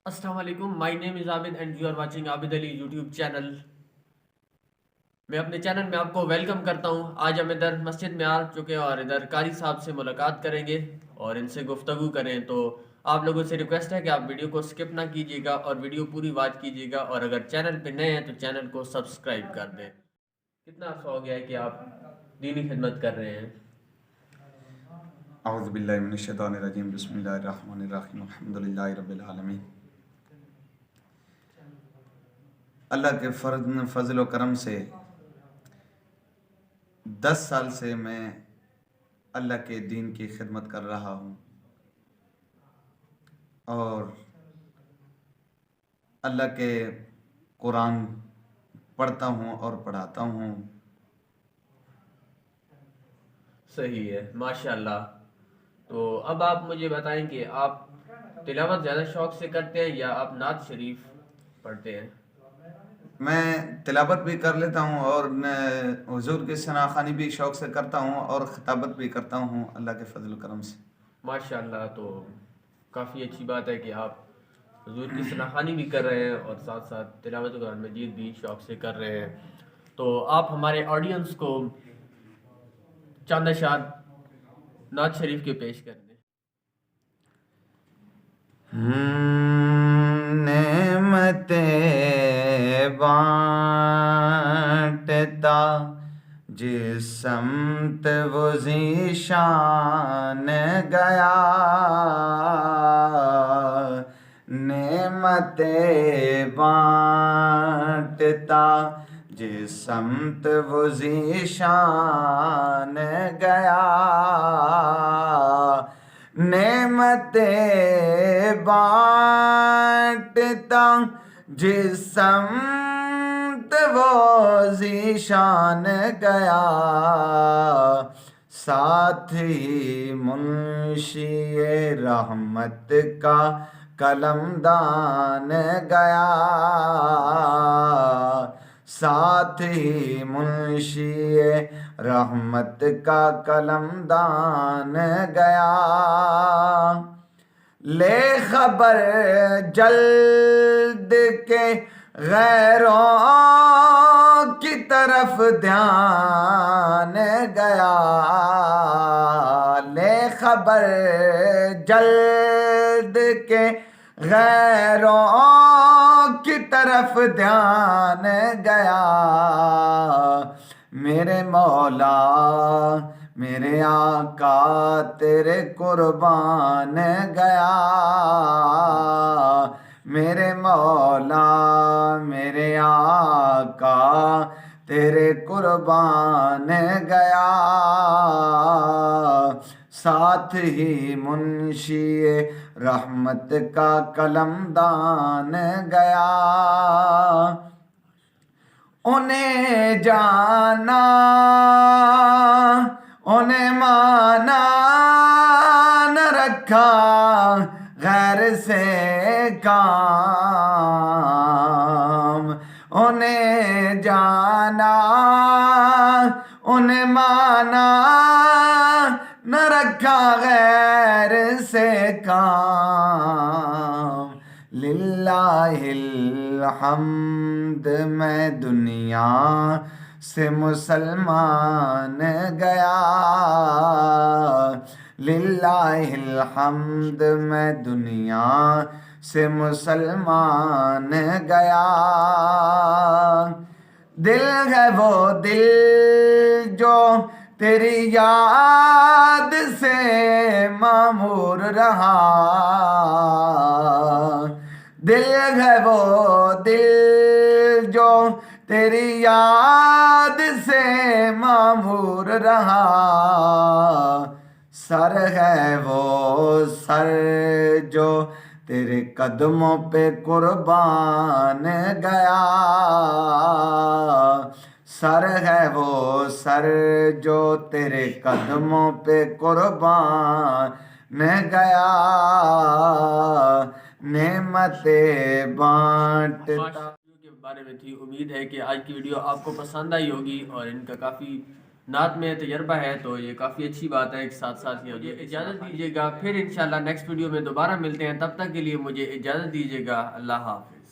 السلام علیکم. My name is Abid and you are watching Abid Ali YouTube channel. میں اپنے چینل میں آپ کو ویلکم کرتا ہوں. آج ہم ادھر مسجد میں آ چکے ہیں اور ادھر قاری صاحب سے ملاقات کریں گے اور ان سے گفتگو کریں. تو آپ لوگوں سے ریکویسٹ ہے کہ آپ ویڈیو کو سکپ نہ کیجیے گا اور ویڈیو پوری واچ کیجیے گا, اور اگر چینل پہ نئے ہیں تو چینل کو سبسکرائب کر دیں. کتنا عرصہ ہو گیا ہے کہ آپ دینی خدمت کر رہے ہیں؟ اعوذ باللہ من الشیطان الرجیم. بسم اللہ الرحمن الرحیم. الحمدللہ رب العالمین. اللہ کے فضل و کرم سے 10 سال سے میں اللہ کے دین کی خدمت کر رہا ہوں اور اللہ کے قرآن پڑھتا ہوں اور پڑھاتا ہوں. صحیح ہے, ماشاءاللہ. تو اب آپ مجھے بتائیں کہ آپ تلاوت زیادہ شوق سے کرتے ہیں یا آپ نعت شریف پڑھتے ہیں؟ میں تلاوت بھی کر لیتا ہوں اور حضور کی ثنا خوانی بھی شوق سے کرتا ہوں اور خطابت بھی کرتا ہوں اللہ کے فضل و کرم سے. ماشاءاللہ. تو کافی اچھی بات ہے کہ آپ حضور کی ثنا خوانی بھی کر رہے ہیں اور ساتھ ساتھ تلاوت قرآن مجید بھی شوق سے کر رہے ہیں. تو آپ ہمارے آڈینس کو چاند اشعار نعت شریف کے پیش کر دیں. نعمتیں بانٹتا جس سمت وہ ذیشان گیا, نعمتیں بانٹتا جس سمت وہ ذیشان گیا, نعمتیں بانٹتا جس سمت وہ ذیشان گیا, ساتھ ہی منشی رحمت کا قلمدان گیا, ساتھ ہی منشی رحمت کا قلمدان گیا. لے خبر جلد کے غیروں کی طرف دھیان گیا, لے خبر جلد کے غیروں کی طرف دھیان گیا, میرے مولا میرے آقا تیرے قربان گیا, میرے مولا میرے آقا تیرے قربان گیا, ساتھ ہی منشی رحمت کا قلمدان گیا. انہیں جانا انہیں مانا نہ رکھا غیر سے کام, انہیں جانا انہیں مانا نہ رکھا غیر سے کام. للہ الحمد میں دنیا سے مسلمان گیا, للہ الحمد میں دنیا سے مسلمان گیا. دل ہے وہ دل جو تیری یاد سے معمور رہا, دل ہے وہ دل جو تیری یاد سے معمور رہا, سر ہے وہ سر جو تیرے قدموں پہ قربان گیا, سر ہے وہ سر جو تیرے قدموں پہ قربان گیا, نعمتیں بانٹتا. کے بارے میں تھی. امید ہے کہ آج کی ویڈیو آپ کو پسند آئی ہوگی اور ان کا کافی نعت میں تجربہ ہے تو یہ کافی اچھی بات ہے، ایک ساتھ ساتھ یہ اجازت دیجیے گا، پھر انشاءاللہ نیکسٹ ویڈیو میں دوبارہ ملتے ہیں، تب تک کے لیے مجھے اجازت دیجیے گا، اللہ حافظ۔